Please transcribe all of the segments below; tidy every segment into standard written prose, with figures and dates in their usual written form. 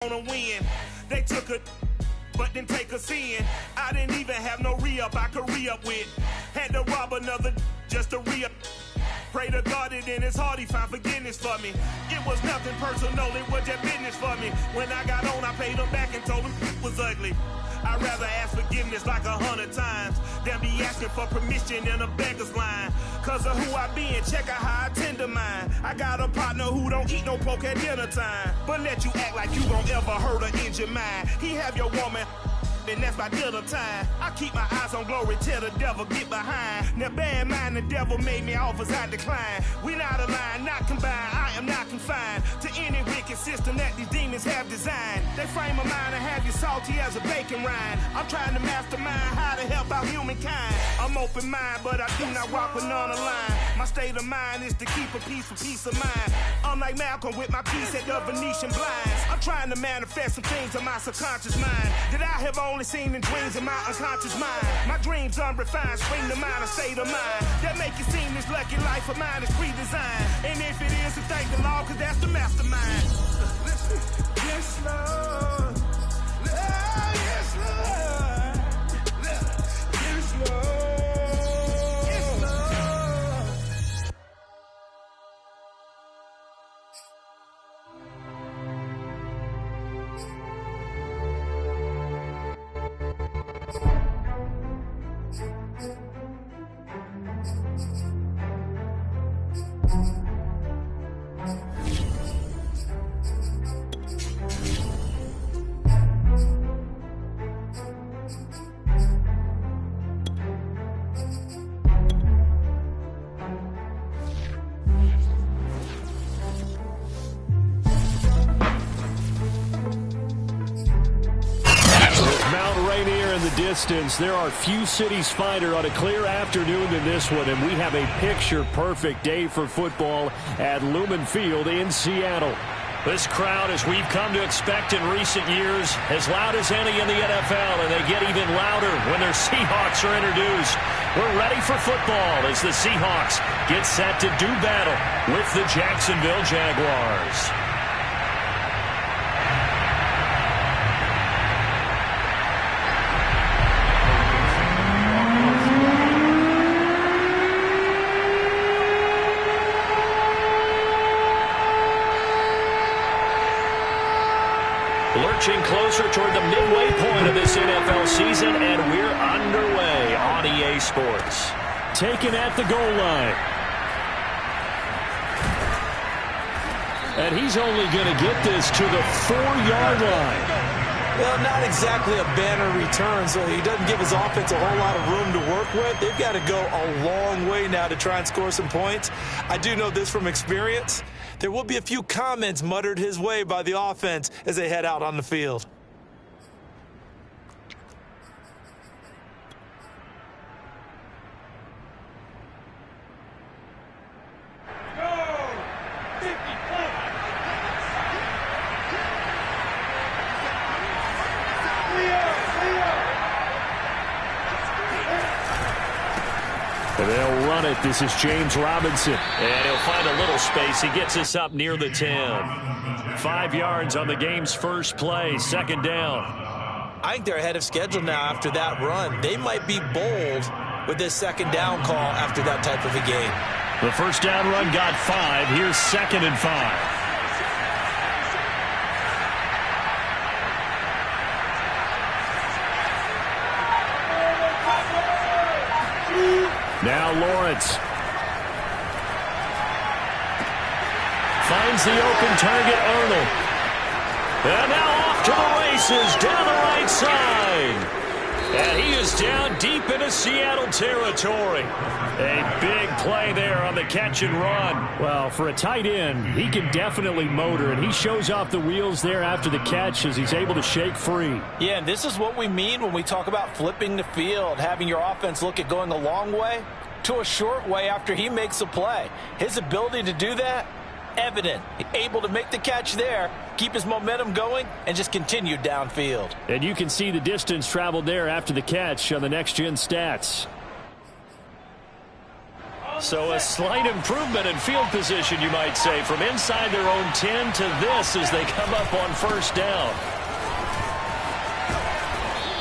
on a win. They took a but didn't take us in. I didn't even have no re-up I could re-up with. Had to rob another just to re-up. Pray to God it in his heart he found forgiveness for me. It was nothing personal, it was just business for me. When I got on, I paid him back and told him it was ugly. I'd rather ask forgiveness like 100 times than be asking for permission in a beggar's line. Cause of who I be and check out how I tend to mine. I got a partner who don't eat no pork at dinner time, but let you act like you gon' ever hurt or injure mine. He have your woman and that's my dinner time. I keep my eyes on glory till the devil get behind. Now bear in mind the devil made me offers I decline. We not aligned, not combined, I am not confined to any wicked system that these demons have designed. They frame a mind and have you salty as a bacon rind. I'm trying to mastermind how to help out humankind. I'm open mind, but I do not walk with none aligned. My state of mind is to keep a peaceful peace of mind. I'm like Malcolm with my piece at the Venetian blinds. I'm trying to manifest some things in my subconscious mind that I have only seen in dreams in my unconscious mind. My dreams unrefined, spring to mind, a state of mind that make it seem this lucky life of mine is pre-designed. And if it is, then thank the Lord, cause that's the mastermind. Yes, Lord. Yes, Lord. Yes, Lord. Distance. There are few cities finer on a clear afternoon than this one, and we have a picture-perfect day for football at Lumen Field in Seattle. This crowd, as we've come to expect in recent years, as loud as any in the NFL, and they get even louder when their Seahawks are introduced. We're ready for football as the Seahawks get set to do battle with the Jacksonville Jaguars. Lurching closer toward the midway point of this NFL season, and we're underway on EA Sports. Taken at the goal line. And he's only going to get this to the 4-yard line. Well, not exactly a banner return, so he doesn't give his offense a whole lot of room to work with. They've got to go a long way now to try and score some points. I do know this from experience. There will be a few comments muttered his way by the offense as they head out on the field. They'll run it. This is James Robinson. And he'll find a little space. He gets us up near the 10. 5 yards on the game's first play. Second down. I think they're ahead of schedule now after that run. They might be bold with this second down call after that type of a game. The first down run got 5. Here's 2nd and 5. Now Lawrence finds the open target, Arnold. And now off to the races down the right side. And he is down deep into Seattle territory. A big play there on the catch and run. Well, for a tight end, he can definitely motor, and he shows off the wheels there after the catch as he's able to shake free. Yeah, and this is what we mean when we talk about flipping the field, having your offense look at going a long way to a short way after he makes a play. His ability to do that, evident. Able to make the catch there, keep his momentum going, and just continue downfield. And you can see the distance traveled there after the catch on the next-gen stats. So a slight improvement in field position, you might say, from inside their own 10 to this as they come up on first down.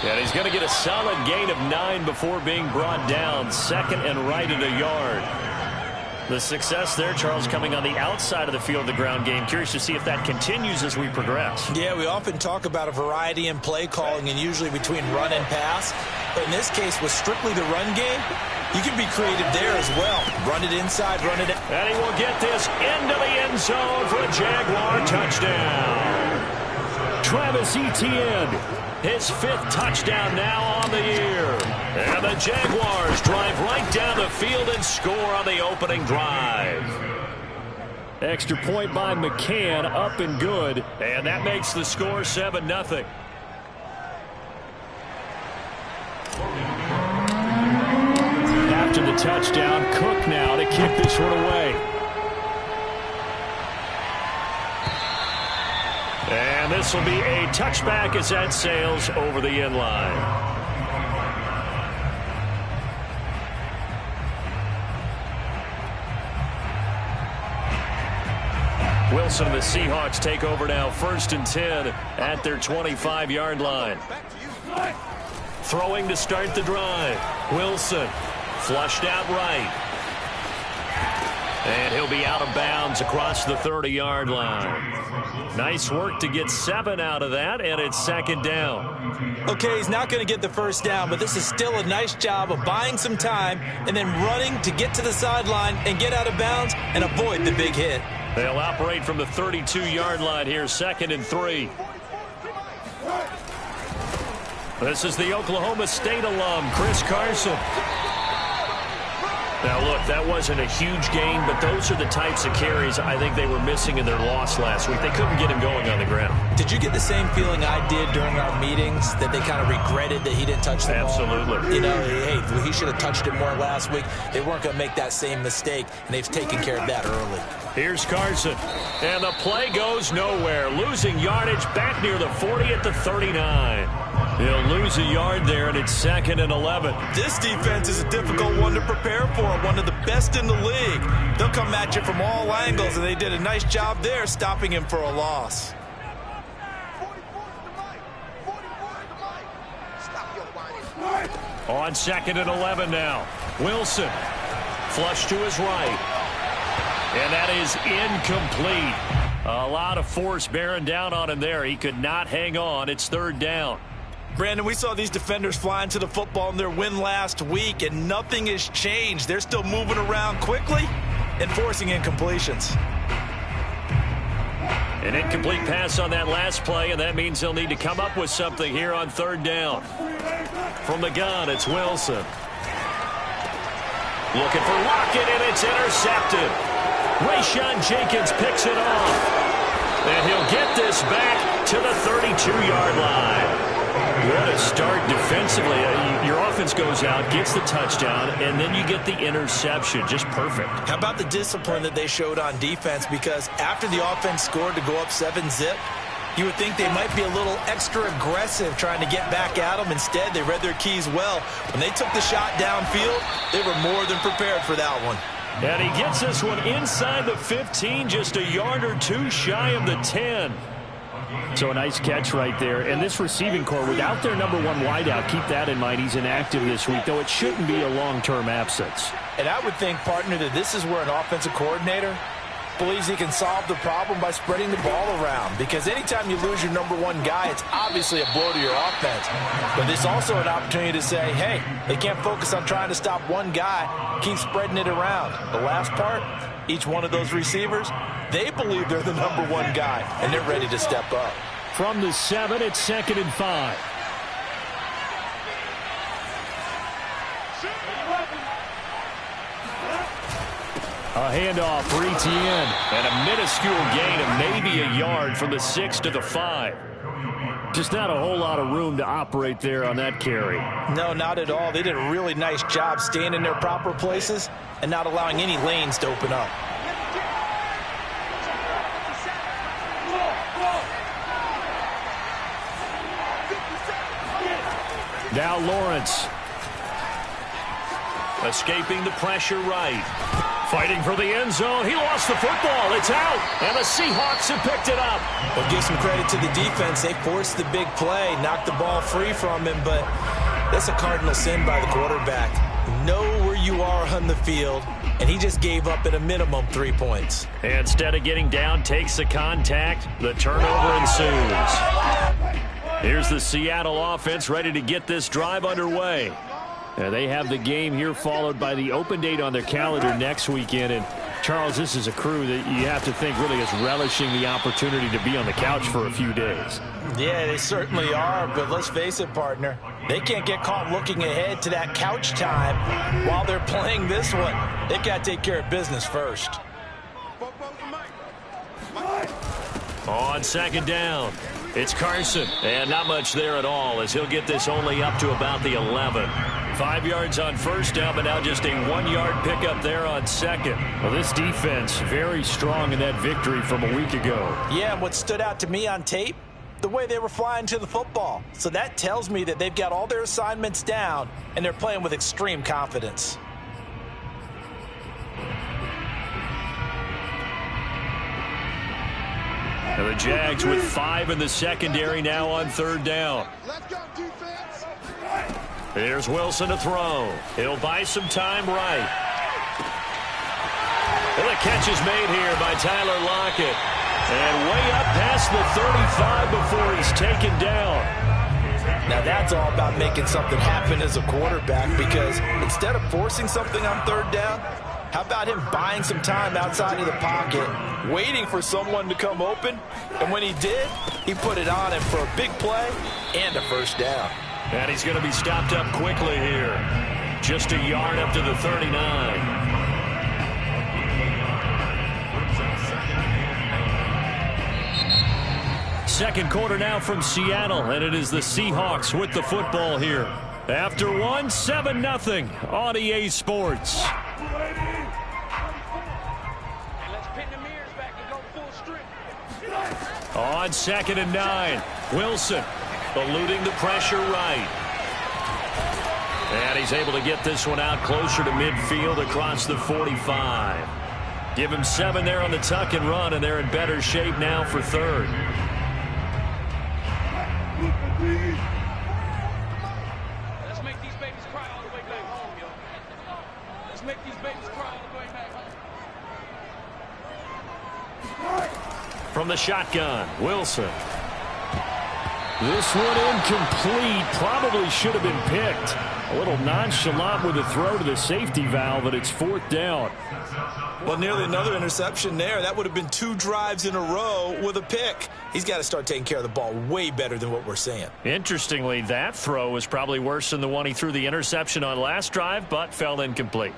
And he's going to get a solid gain of 9 before being brought down. Second and right at a yard. The success there, Charles, coming on the outside of the field, the ground game. Curious to see if that continues as we progress. Yeah, we often talk about a variety in play calling and usually between run and pass. But in this case, with strictly the run game, you can be creative there as well. Run it inside, run it out. And he will get this into the end zone for a Jaguar touchdown. Travis Etienne, his 5th touchdown now on the year. And the Jaguars drive right down the field and score on the opening drive. Extra point by McCann, up and good. And that makes the score 7-0. After the touchdown, Cook now to kick this one away. And this will be a touchback as that sails over the end line. Wilson and the Seahawks take over now, 1st and 10 at their 25-yard line. Throwing to start the drive. Wilson flushed out right. And he'll be out of bounds across the 30-yard line. Nice work to get 7 out of that, and it's 2nd down. Okay, he's not going to get the first down, but this is still a nice job of buying some time and then running to get to the sideline and get out of bounds and avoid the big hit. They'll operate from the 32-yard line here, 2nd and 3. This is the Oklahoma State alum, Chris Carson. Now, look, that wasn't a huge gain, but those are the types of carries I think they were missing in their loss last week. They couldn't get him going on the ground. Did you get the same feeling I did during our meetings, that they kind of regretted that he didn't touch the ball? Absolutely. You know, hey, he should have touched it more last week. They weren't going to make that same mistake, and they've taken care of that early. Here's Carson, and the play goes nowhere. Losing yardage back near the 40 at the 39. He'll lose a yard there, and it's 2nd and 11. This defense is a difficult one to prepare for, one of the best in the league. They'll come at you from all angles, and they did a nice job there stopping him for a loss. On 2nd and 11 now. Wilson, flush to his right. And that is incomplete. A lot of force bearing down on him there. He could not hang on. It's 3rd down. Brandon, we saw these defenders flying to the football in their win last week, and nothing has changed. They're still moving around quickly and forcing incompletions. An incomplete pass on that last play, and that means they'll need to come up with something here on 3rd down. From the gun, it's Wilson. Looking for Lockett, and it's intercepted. Rayshon Jenkins picks it off. And he'll get this back to the 32-yard line. What a start defensively. Your offense goes out, gets the touchdown, and then you get the interception. Just perfect. How about the discipline that they showed on defense? Because after the offense scored to go up 7-zip, you would think they might be a little extra aggressive trying to get back at them. Instead, they read their keys well. When they took the shot downfield, they were more than prepared for that one. And he gets this one inside the 15, just a yard or two shy of the 10. So a nice catch right there. And this receiving core, without their #1 wideout, keep that in mind. He's inactive this week, though it shouldn't be a long-term absence. And I would think, partner, that this is where an offensive coordinator believes he can solve the problem by spreading the ball around. Because anytime you lose your #1 guy, it's obviously a blow to your offense. But it's also an opportunity to say, hey, they can't focus on trying to stop one guy. Keep spreading it around. The last part, each one of those receivers, they believe they're the #1 guy, and they're ready to step up. From the 7, it's 2nd and 5. A handoff for Etienne, and a minuscule gain of maybe a yard from the 6 to the 5. Just not a whole lot of room to operate there on that carry. No, not at all. They did a really nice job staying in their proper places and not allowing any lanes to open up. Now Lawrence. Escaping the pressure right. Fighting for the end zone. He lost the football. It's out. And the Seahawks have picked it up. Well, give some credit to the defense. They forced the big play, knocked the ball free from him, but that's a cardinal sin by the quarterback. Know where you are on the field, and he just gave up at a minimum 3 points. Instead of getting down, takes the contact. The turnover ensues. Here's the Seattle offense ready to get this drive underway. They have the game here followed by the open date on their calendar next weekend. And, Charles, this is a crew that you have to think really is relishing the opportunity to be on the couch for a few days. Yeah, they certainly are, but let's face it, partner. They can't get caught looking ahead to that couch time while they're playing this one. They've got to take care of business first. On second down, it's Carson. And not much there at all as he'll get this only up to about the 11. 5 yards on first down, but now just a 1-yard pickup there on second. Well, this defense very strong in that victory from a week ago. Yeah, and what stood out to me on tape, the way they were flying to the football. So that tells me that they've got all their assignments down, and they're playing with extreme confidence. And the Jags with 5 in the secondary now on third down. Let's go, defense. Here's Wilson to throw. He'll buy some time right. And the catch is made here by Tyler Lockett. And way up past the 35 before he's taken down. Now that's all about making something happen as a quarterback, because instead of forcing something on third down, how about him buying some time outside of the pocket, waiting for someone to come open, and when he did, he put it on him for a big play and a first down. And he's going to be stopped up quickly here. Just a yard up to the 39. Second quarter now from Seattle, and it is the Seahawks with the football here. After one, 7-0 on EA Sports. On 2nd and 9, Wilson eluding the pressure right. And he's able to get this one out closer to midfield across the 45. Give him 7 there on the tuck and run, and they're in better shape now for third. Let's make these babies cry all the way back home, yo. Let's make these babies cry all the way back home. From the shotgun, Wilson. This one incomplete. Probably should have been picked. A little nonchalant with a throw to the safety valve, but it's 4th down. Well, nearly another interception there. That would have been 2 drives in a row with a pick. He's got to start taking care of the ball way better than what we're seeing. Interestingly, that throw was probably worse than the one he threw the interception on last drive, but fell incomplete.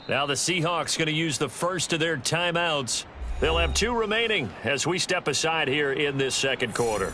Now the Seahawks going to use the first of their timeouts. They'll have 2 remaining as we step aside here in this second quarter.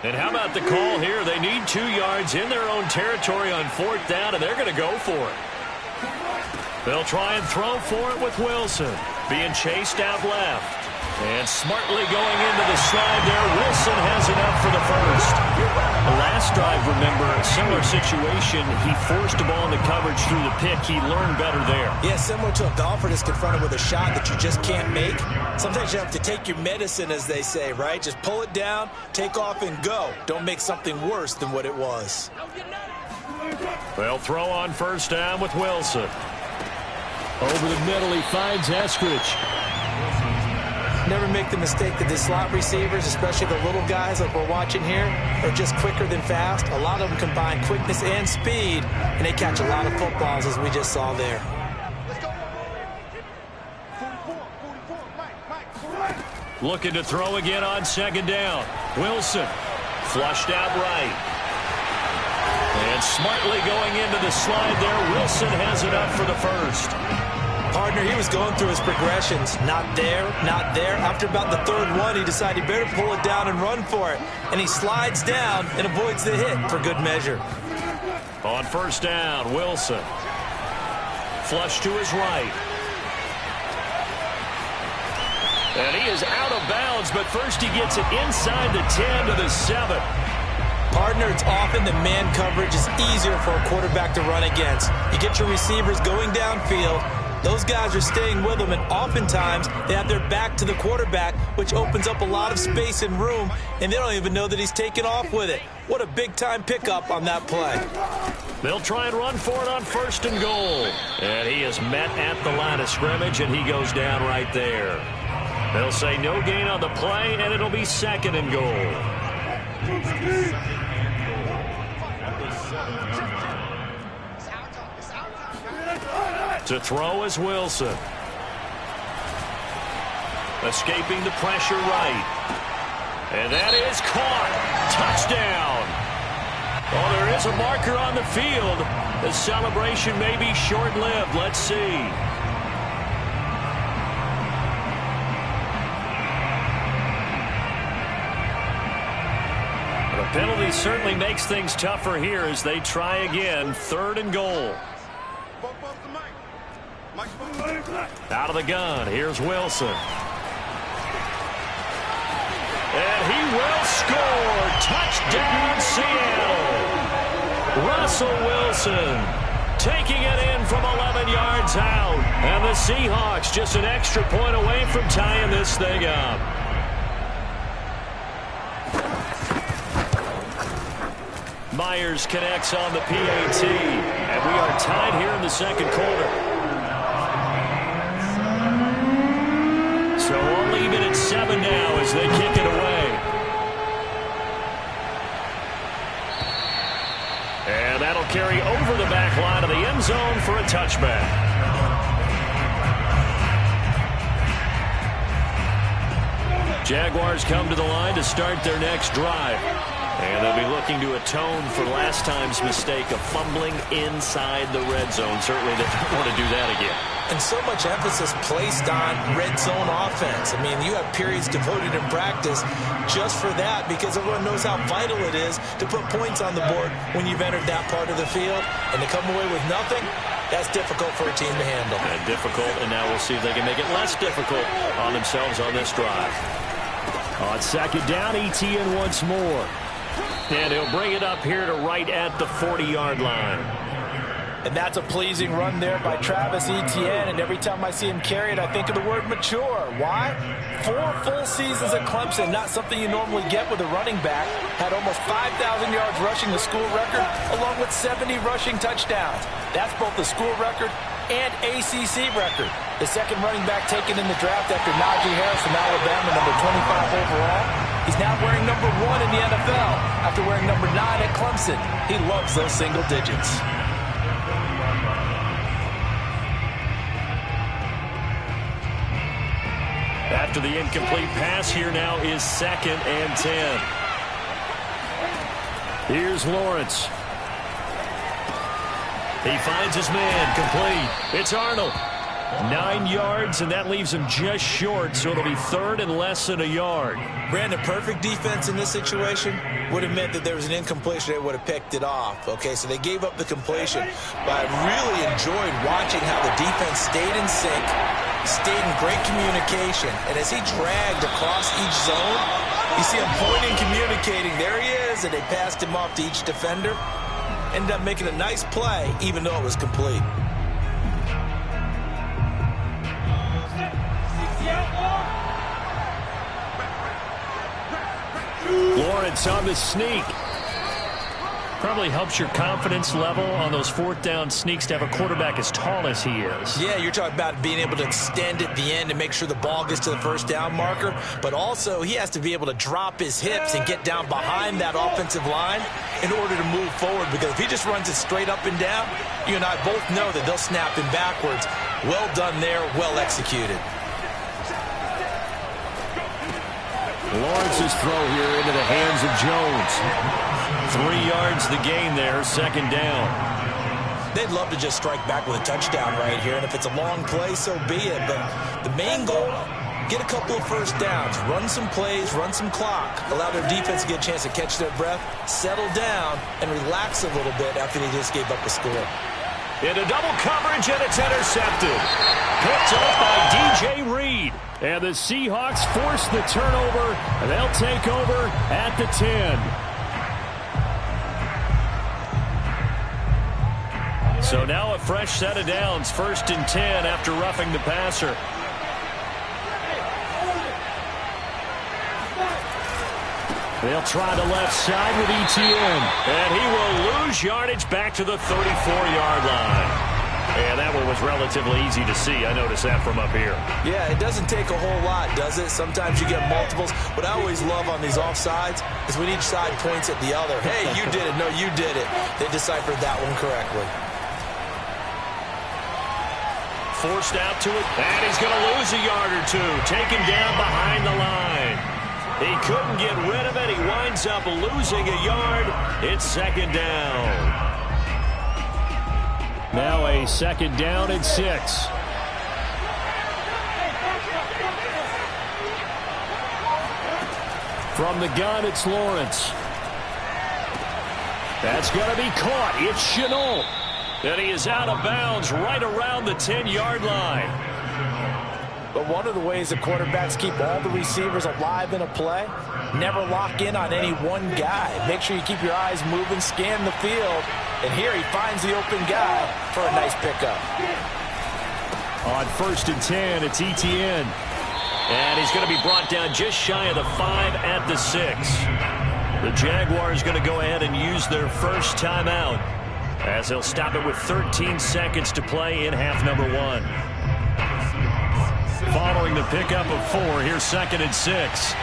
And how about the call here? They need 2 yards in their own territory on 4th down, and they're going to go for it. They'll try and throw for it with Wilson. Being chased out left. And smartly going into the slide there. Wilson has enough for the first. The last drive, remember, similar situation. He forced the ball into coverage through the pick. He learned better there. Yeah, similar to a golfer that's confronted with a shot that you just can't make. Sometimes you have to take your medicine, as they say, right? Just pull it down, take off, and go. Don't make something worse than what it was. They'll throw on first down with Wilson. Over the middle, he finds Eskridge. Never make the mistake that the slot receivers, especially the little guys like we're watching here, are just quicker than fast. A lot of them combine quickness and speed, and they catch a lot of footballs, as we just saw there. Looking to throw again on second down. Wilson flushed out right. And smartly going into the slide there. Wilson has it up for the first. Partner, he was going through his progressions. Not there, not there. After about the third one, he decided he better pull it down and run for it. And he slides down and avoids the hit for good measure. On first down, Wilson. Flush to his right. And he is out of bounds, but first he gets it inside the 10 to the 7. Partner, it's often that man coverage is easier for a quarterback to run against. You get your receivers going downfield. Those guys are staying with them, and oftentimes they have their back to the quarterback, which opens up a lot of space and room, and they don't even know that he's taken off with it. What a big-time pickup on that play. They'll try and run for it on first and goal. And he is met at the line of scrimmage, and he goes down right there. They'll say no gain on the play, and it'll be second and goal. To throw is Wilson. Escaping the pressure right. And that is caught. Touchdown. Oh, there is a marker on the field. The celebration may be short-lived. Let's see. The penalty certainly makes things tougher here as they try again. Third and goal. Out of the gun, here's Wilson. And he will score. Touchdown, Seattle. Russell Wilson taking it in from 11 yards out. And the Seahawks just an extra point away from tying this thing up. Myers connects on the PAT. And we are tied here in the second quarter. So all even at 7 now as they kick it away. And that'll carry over the back line of the end zone for a touchback. Jaguars come to the line to start their next drive. And they'll be looking to atone for last time's mistake of fumbling inside the red zone. Certainly they don't want to do that again. And so much emphasis placed on red zone offense. I mean, you have periods devoted in practice just for that because everyone knows how vital it is to put points on the board when you've entered that part of the field. And to come away with nothing, that's difficult for a team to handle. And difficult, and now we'll see if they can make it less difficult on themselves on this drive. On second down, Etienne once more. And he'll bring it up here to right at the 40-yard line. And that's a pleasing run there by Travis Etienne. And every time I see him carry it, I think of the word mature. Why? 4 full seasons at Clemson, not something you normally get with a running back. Had almost 5,000 yards rushing the school record, along with 70 rushing touchdowns. That's both the school record and ACC record. The second running back taken in the draft after Najee Harris from Alabama, number 25 overall. He's now wearing number 1 in the NFL after wearing number 9 at Clemson. He loves those single digits. After the incomplete pass, here now is 2nd and 10. Here's Lawrence. He finds his man, complete. It's Arnold. 9 yards, and that leaves him just short, so it'll be 3rd and less than a yard. Brandon, perfect defense in this situation would have meant that there was an incompletion. They would have picked it off. Okay, so they gave up the completion, but I really enjoyed watching how the defense stayed in sync, stayed in great communication, and as he dragged across each zone, you see him pointing, communicating. There he is, and they passed him off to each defender. Ended up making a nice play, even though it was complete. Lawrence on the sneak. Probably helps your confidence level on those 4th down sneaks to have a quarterback as tall as he is. Yeah, you're talking about being able to extend at the end and make sure the ball gets to the 1st down marker. But also, he has to be able to drop his hips and get down behind that offensive line in order to move forward. Because if he just runs it straight up and down, you and I both know that they'll snap him backwards. Well done there, well executed. Lawrence's throw here into the hands of Jones. 3 yards the gain there, second down. They'd love to just strike back with a touchdown right here, and if it's a long play, so be it. But the main goal, get a couple of first downs, run some plays, run some clock, allow their defense to get a chance to catch their breath, settle down, and relax a little bit after they just gave up a score. Into double coverage, and it's intercepted. Picked up by DJ Reed. And the Seahawks force the turnover, and they'll take over at the 10. So now a fresh set of downs, 1st and 10 after roughing the passer. They'll try the left side with Etienne. And he will lose yardage back to the 34-yard line. And that one was relatively easy to see. I noticed that from up here. Yeah, it doesn't take a whole lot, does it? Sometimes you get multiples. What I always love on these offsides is when each side points at the other. Hey, you did it. No, you did it. They deciphered that one correctly. Forced out to it, and he's going to lose a yard or two. Taken down behind the line. He couldn't get rid of it. He winds up losing a yard. It's second down. Now a second down and 6. From the gun, it's Lawrence. That's going to be caught. It's Chenault. And he is out of bounds right around the 10-yard line. But one of the ways the quarterbacks keep all the receivers alive in a play, never lock in on any one guy. Make sure you keep your eyes moving, scan the field. And here he finds the open guy for a nice pickup. On 1st and 10, it's Etienne. And he's going to be brought down just shy of the 5 at the 6. The Jaguars going to go ahead and use their first timeout, as they'll stop it with 13 seconds to play in half number 1. Following the pickup of 4, here's 2nd and 6.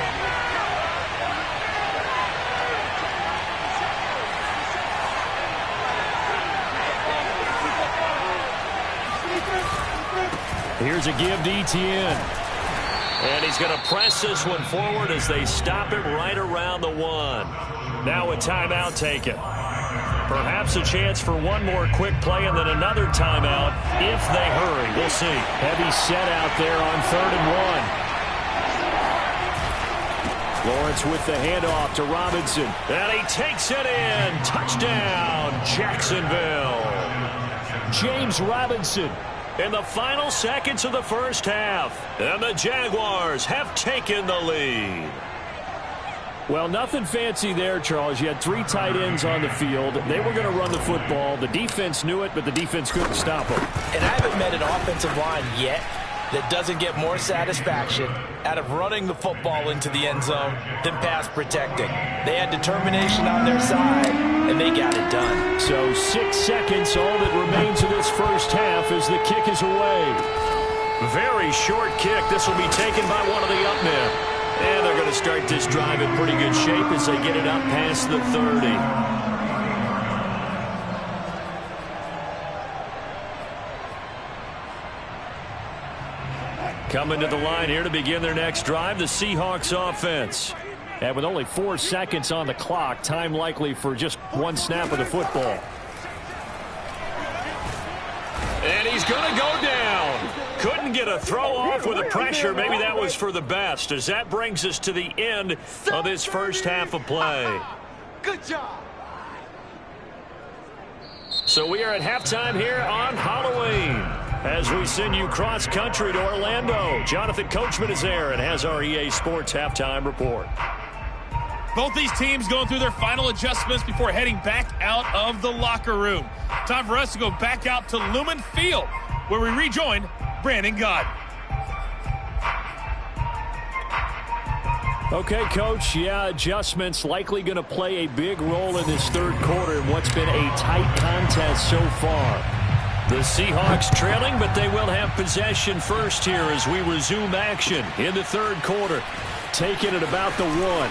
Here's a give to Etienne. And he's going to press this one forward as they stop it right around the 1. Now a timeout taken. Perhaps a chance for one more quick play and then another timeout if they hurry. We'll see. Heavy set out there on 3rd and 1. Lawrence with the handoff to Robinson. And he takes it in. Touchdown, Jacksonville. James Robinson in the final seconds of the first half. And the Jaguars have taken the lead. Well, nothing fancy there, Charles. You had 3 tight ends on the field. They were going to run the football. The defense knew it, but the defense couldn't stop them. And I haven't met an offensive line yet that doesn't get more satisfaction out of running the football into the end zone than pass protecting. They had determination on their side, and they got it done. So 6 seconds, all that remains of this first half as the kick is away. Very short kick. This will be taken by one of the up men. And they're going to start this drive in pretty good shape as they get it up past the 30. Coming to the line here to begin their next drive, the Seahawks offense. And with only 4 seconds on the clock, time likely for just one snap of the football. And he's going to go down. Couldn't get a throw off with the pressure. Maybe that was for the best, as that brings us to the end of this first half of play. Good job. So we are at halftime here on Halloween as we send you cross-country to Orlando. Jonathan Coachman is there and has our EA Sports halftime report. Both these teams going through their final adjustments before heading back out of the locker room. Time for us to go back out to Lumen Field, where we rejoin Brandon Gott. Okay, Coach. Yeah, adjustments likely going to play a big role in this third quarter in what's been a tight contest so far. The Seahawks trailing, but they will have possession first here as we resume action in the third quarter. Taking it about the 1.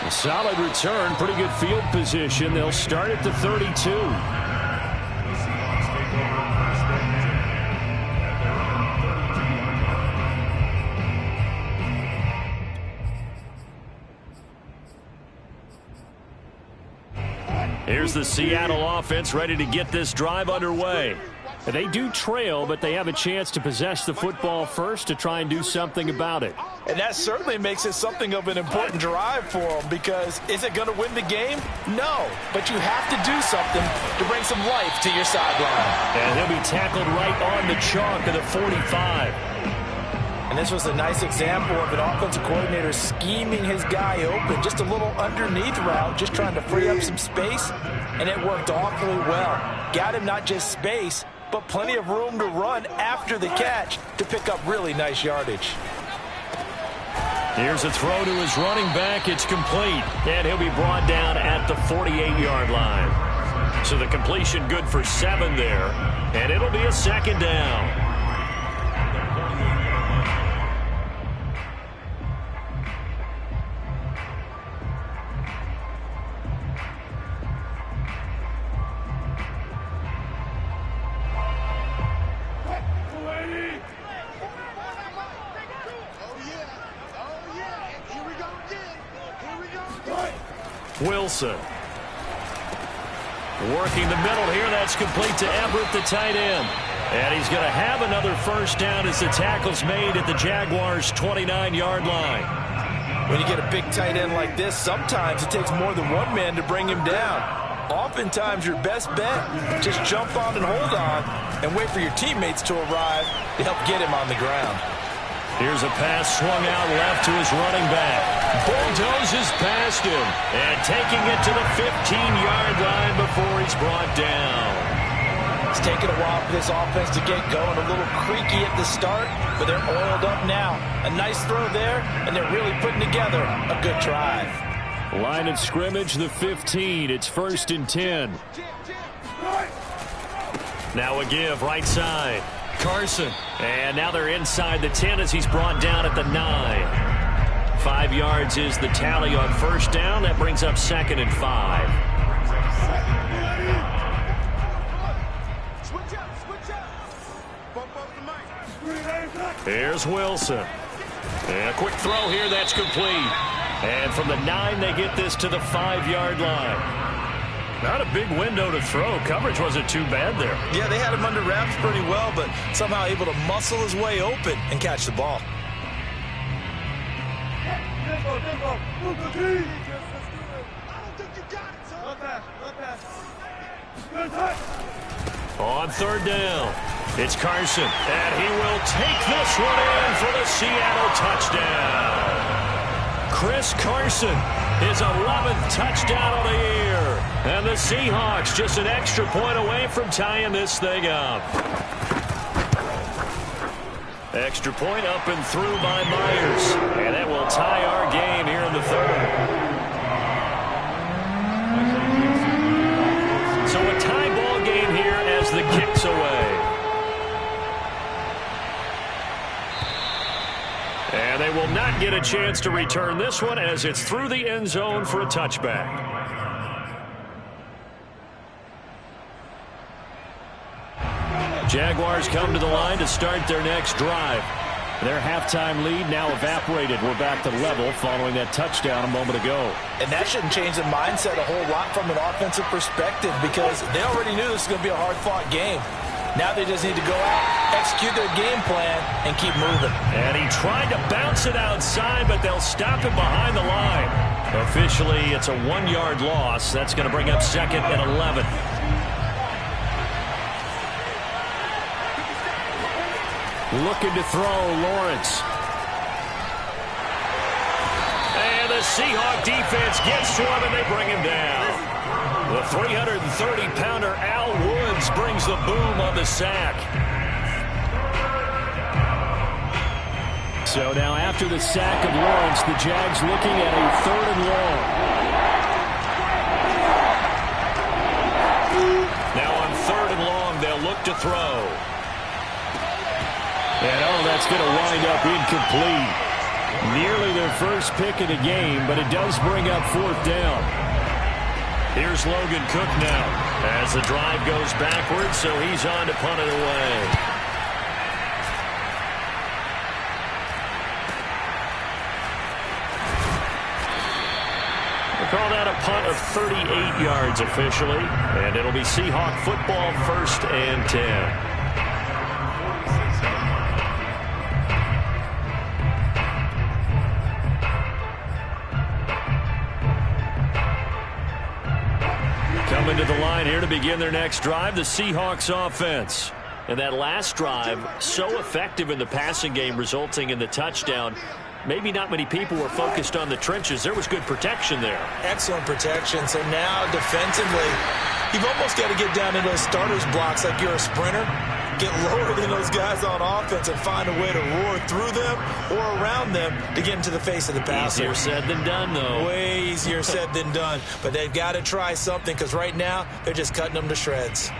A solid return, pretty good field position. They'll start at the 32. Here's the Seattle offense ready to get this drive underway. They do trail, but they have a chance to possess the football first to try and do something about it. And that certainly makes it something of an important drive for them, because is it going to win the game? No, but you have to do something to bring some life to your sideline. And he'll be tackled right on the chalk of the 45. And this was a nice example of an offensive coordinator scheming his guy open, just a little underneath route, just trying to free up some space, and it worked awfully well. Got him not just space, but plenty of room to run after the catch to pick up really nice yardage. Here's a throw to his running back. It's complete, and he'll be brought down at the 48-yard line. So the completion good for 7 there, and it'll be a second down. Wilson. Working the middle here. That's complete to Everett, the tight end. And he's going to have another first down as the tackle's made at the Jaguars' 29-yard line. When you get a big tight end like this, sometimes it takes more than one man to bring him down. Oftentimes, your best bet, just jump on and hold on and wait for your teammates to arrive to help get him on the ground. Here's a pass swung out left to his running back. Bulldozes past him and taking it to the 15-yard line before he's brought down. It's taken a while for this offense to get going. A little creaky at the start, but they're oiled up now. A nice throw there, and they're really putting together a good drive. Line of scrimmage, the 15. It's 1st and 10. Now a give right side. Carson. And now they're inside the 10 as he's brought down at the 9. 5 yards is the tally on first down. That brings up 2nd and 5. Here's Wilson. And a quick throw here. That's complete. And from the 9, they get this to the 5-yard line. Not a big window to throw. Coverage wasn't too bad there. Yeah, they had him under wraps pretty well, but somehow able to muscle his way open and catch the ball. On 3rd down, it's Carson, and he will take this one in for the Seattle touchdown. Chris Carson, his 11th touchdown of the year. And the Seahawks just an extra point away from tying this thing up. Extra point up and through by Myers. And that will tie our game here in the 3rd. So a tie ball game here as the kick's away. And they will not get a chance to return this one as it's through the end zone for a touchback. Jaguars come to the line to start their next drive. Their halftime lead now evaporated. We're back to level following that touchdown a moment ago. And that shouldn't change the mindset a whole lot from an offensive perspective, because they already knew this was going to be a hard-fought game. Now they just need to go out, execute their game plan, and keep moving. And he tried to bounce it outside, but they'll stop him behind the line. Officially, it's a 1-yard loss. That's going to bring up 2nd and 11. Looking to throw, Lawrence. And the Seahawk defense gets to him, and they bring him down. The 330-pounder Al Woods brings the boom on the sack. So now after the sack of Lawrence, the Jags looking at a 3rd and long. Now on 3rd and long, they'll look to throw. And that's going to wind up incomplete. Nearly their first pick of the game, but it does bring up 4th down. Here's Logan Cook now as the drive goes backwards, so he's on to punt it away. call that a punt of 38 yards officially, and it'll be Seahawk football, 1st and 10. Coming to the line here to begin their next drive, the Seahawks offense. And that last drive, so effective in the passing game, resulting in the touchdown. Maybe not many people were focused on the trenches. There was good protection there. Excellent protection. So now defensively, you've almost got to get down in those starters blocks like you're a sprinter. Get lower than those guys on offense and find a way to roar through them or around them to get into the face of the passer. Easier said than done, though. Way easier said than done. But they've got to try something because right now they're just cutting them to shreds.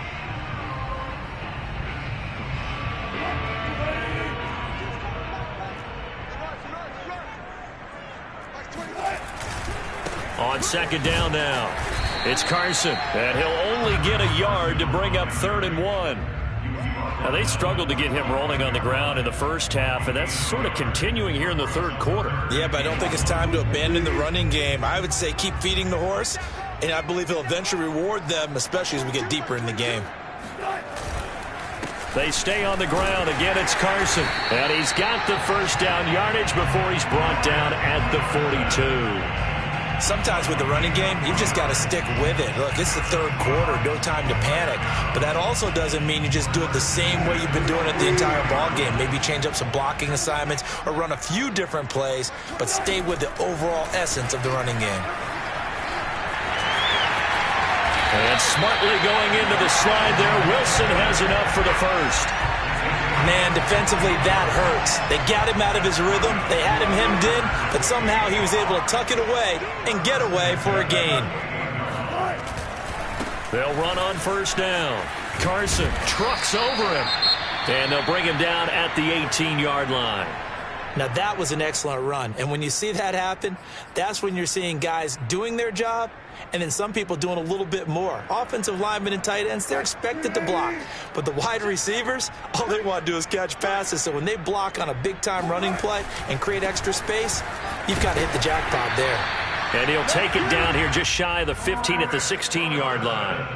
On 2nd down now, it's Carson, and he'll only get a yard to bring up 3rd and 1. Now, they struggled to get him rolling on the ground in the first half, and that's sort of continuing here in the 3rd quarter. Yeah, but I don't think it's time to abandon the running game. I would say keep feeding the horse, and I believe he'll eventually reward them, especially as we get deeper in the game. They stay on the ground. Again, it's Carson, and he's got the 1st down yardage before he's brought down at the 42. Sometimes with the running game, you've just got to stick with it. Look, it's the 3rd quarter, no time to panic. But that also doesn't mean you just do it the same way you've been doing it the entire ball game. Maybe change up some blocking assignments or run a few different plays, but stay with the overall essence of the running game. And smartly going into the slide there, Wilson has enough for the 1st. Man, defensively, that hurts. They got him out of his rhythm. They had him hemmed in, but somehow he was able to tuck it away and get away for a gain. They'll run on 1st down. Carson trucks over him, and they'll bring him down at the 18-yard line. Now, that was an excellent run, and when you see that happen, that's when you're seeing guys doing their job and then some people doing a little bit more. Offensive linemen and tight ends, they're expected to block. But the wide receivers, all they want to do is catch passes. So when they block on a big-time running play and create extra space, you've got to hit the jackpot there. And he'll take it down here just shy of the 15 at the 16-yard line.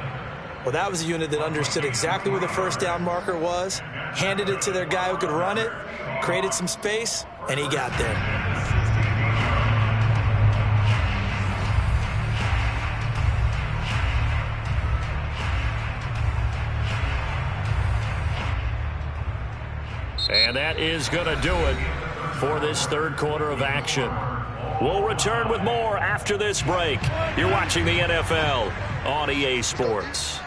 Well, that was a unit that understood exactly where the 1st down marker was, handed it to their guy who could run it, created some space, and he got there. And that is going to do it for this 3rd quarter of action. We'll return with more after this break. You're watching the NFL on EA Sports.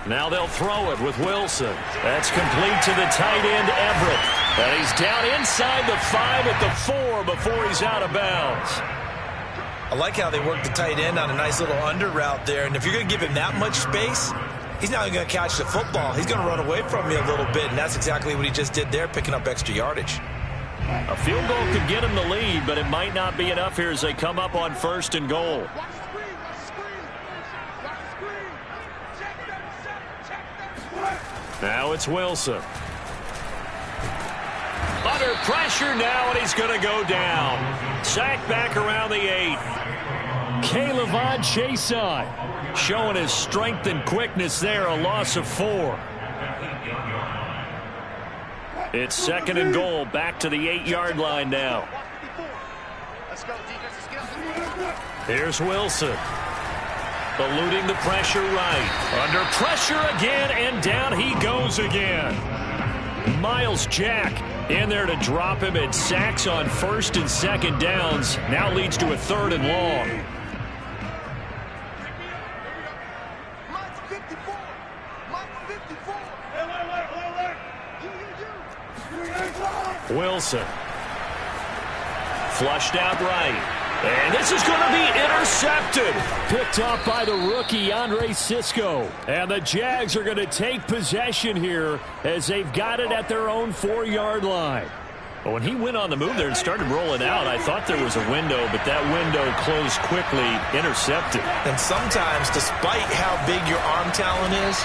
Now they'll throw it with Wilson. That's complete to the tight end, Everett. And he's down inside the 5 at the 4 before he's out of bounds. I like how they work the tight end on a nice little under route there. And if you're going to give him that much space, he's not going to catch the football. He's going to run away from you a little bit, and that's exactly what he just did there, picking up extra yardage. A field goal could get him the lead, but it might not be enough here as they come up on 1st and goal. Now it's Wilson. Under pressure now, and he's going to go down. Sacked back around the 8. K'Lavon Chaisson showing his strength and quickness there, a loss of 4. It's 2nd and goal, back to the 8-yard line now. Here's Wilson. Eluding the pressure right. Under pressure again, and down he goes again. Miles Jack in there to drop him, and sacks on 1st and 2nd downs. Now leads to a 3rd and long. Wilson. Flushed out right. And this is going to be intercepted. Picked up by the rookie, Andre Sisco. And the Jags are going to take possession here as they've got it at their own 4-yard line. But when he went on the move there and started rolling out, I thought there was a window, but that window closed quickly, intercepted. And sometimes, despite how big your arm talent is,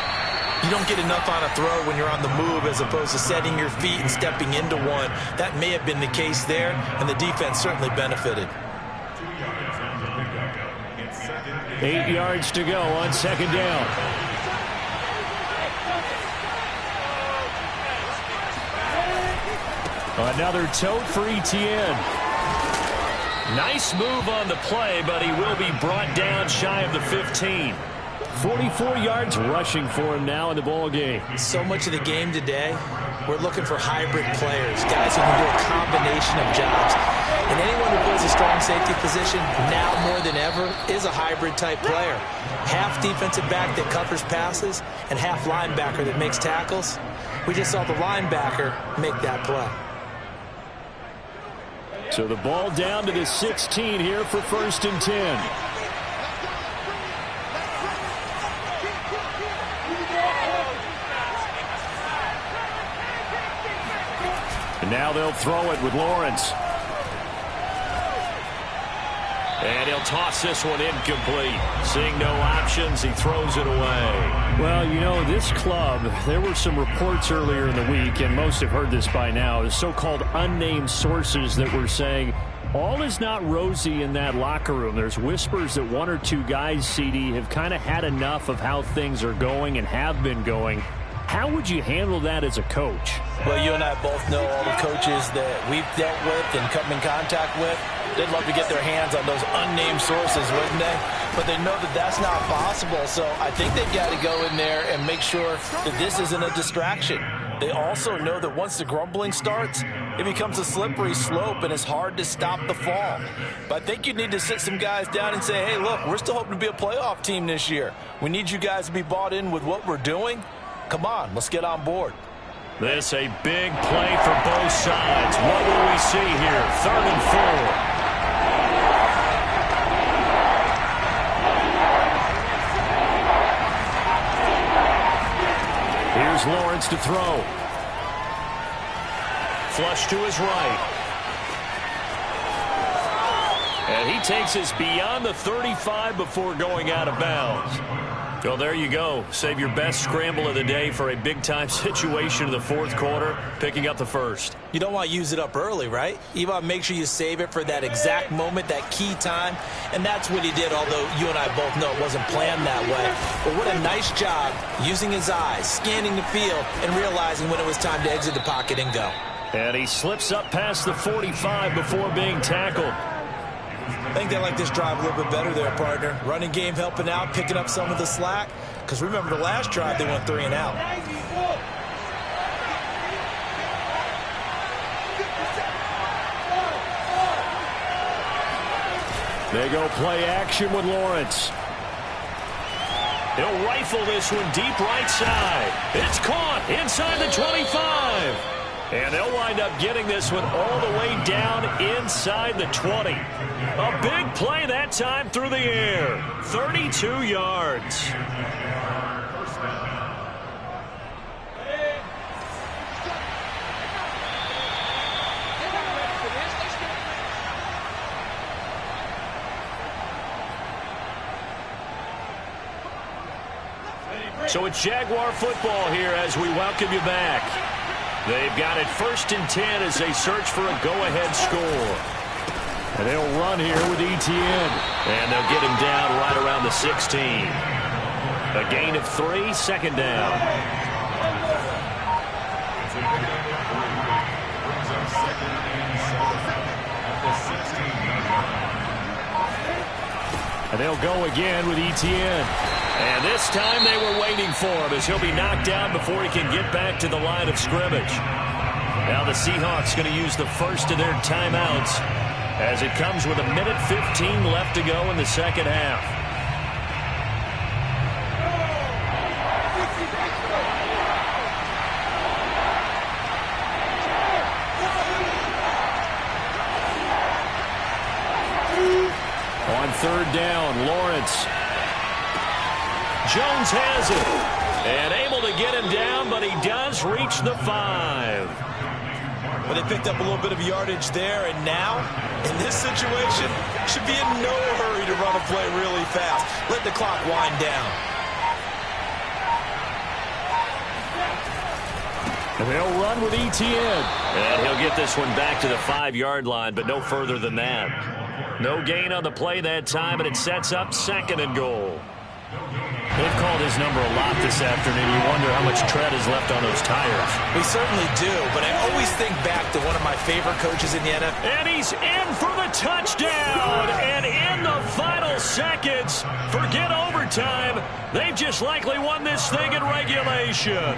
You don't get enough on a throw when you're on the move as opposed to setting your feet and stepping into one. That may have been the case there, and the defense certainly benefited. 8 yards to go on second down. Another tote for Etienne. Nice move on the play, but he will be brought down shy of the 15. 44 yards rushing for him now in the ball game. So much of the game today, we're looking for hybrid players, guys who can do a combination of jobs. And anyone who plays a strong safety position now more than ever is a hybrid type player. Half defensive back that covers passes and half linebacker that makes tackles. We just saw the linebacker make that play. So the ball down to the 16 here for 1st and 10. And now they'll throw it with Lawrence. And he'll toss this one incomplete. Seeing no options, he throws it away. Well, you know, this club, there were some reports earlier in the week, and most have heard this by now, the so-called unnamed sources that were saying all is not rosy in that locker room. There's whispers that 1 or 2 guys, CD, have kind of had enough of how things are going and have been going. How would you handle that as a coach? Well, you and I both know all the coaches that we've dealt with and come in contact with. They'd love to get their hands on those unnamed sources, wouldn't they? But they know that that's not possible, so I think they've got to go in there and make sure that this isn't a distraction. They also know that once the grumbling starts, it becomes a slippery slope and it's hard to stop the fall. But I think you need to sit some guys down and say, hey, look, we're still hoping to be a playoff team this year. We need you guys to be bought in with what we're doing. Come on, let's get on board. This a big play for both sides. What will we see here? 3rd and 4. Here's Lawrence to throw. Flush to his right. And he takes us beyond the 35 before going out of bounds. Well, there you go. Save your best scramble of the day for a big-time situation in the 4th quarter, picking up the 1st. You don't want to use it up early, right? You want to make sure you save it for that exact moment, that key time. And that's what he did, although you and I both know it wasn't planned that way. But what a nice job using his eyes, scanning the field, and realizing when it was time to exit the pocket and go. And he slips up past the 45 before being tackled. I think they like this drive a little bit better there, partner. Running game helping out, picking up some of the slack. Because remember the last drive, they went 3 and out. They go play action with Lawrence. He'll rifle this one deep right side. It's caught inside the 25. And they'll wind up getting this one all the way down inside the 20. A big play that time through the air. 32 yards. So it's Jaguar football here as we welcome you back. They've got it 1st and 10 as they search for a go-ahead score. And they'll run here with Etienne. And they'll get him down right around the 16. A gain of 3, 2nd down. And they'll go again with Etienne. And this time they were waiting for him as he'll be knocked down before he can get back to the line of scrimmage. Now the Seahawks going to use the first of their timeouts as it comes with 1:15 left to go in the 2nd half. On 3rd down, Lawrence. Jones has it. And able to get him down, but he does reach the 5. Well, they picked up a little bit of yardage there, and now, in this situation, should be in no hurry to run a play really fast. Let the clock wind down. And they'll run with Etienne. And he'll get this one back to the 5-yard line, but no further than that. No gain on the play that time, and it sets up 2nd and goal. They've called his number a lot this afternoon. You wonder how much tread is left on those tires. We certainly do, but I always think back to one of my favorite coaches in the NFL. And he's in for the touchdown. And in the final seconds, forget overtime. They've just likely won this thing in regulation.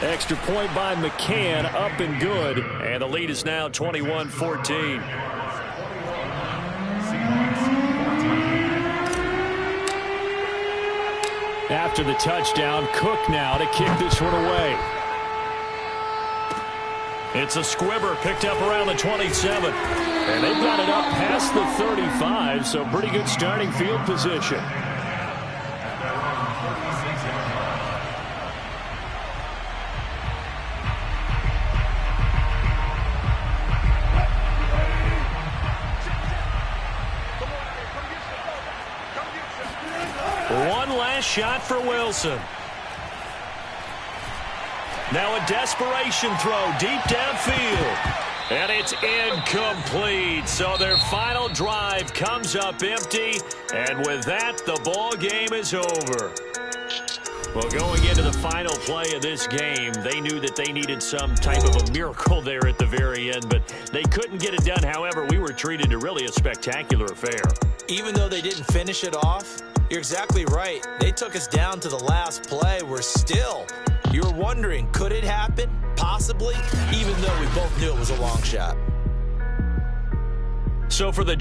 Extra point by McCann, up and good. And the lead is now 21-14. After the touchdown, Cook now to kick this one away. It's a squibber picked up around the 27. And they've got it up past the 35, so pretty good starting field position. One last shot for Wilson. Now a desperation throw deep downfield. And it's incomplete. So their final drive comes up empty. And with that, the ball game is over. Well, going into the final play of this game, they knew that they needed some type of a miracle there at the very end, but they couldn't get it done. However, we were treated to really a spectacular affair. Even though they didn't finish it off, you're exactly right. They took us down to the last play. We're still, you were wondering, could it happen? Possibly, even though we both knew it was a long shot. So for the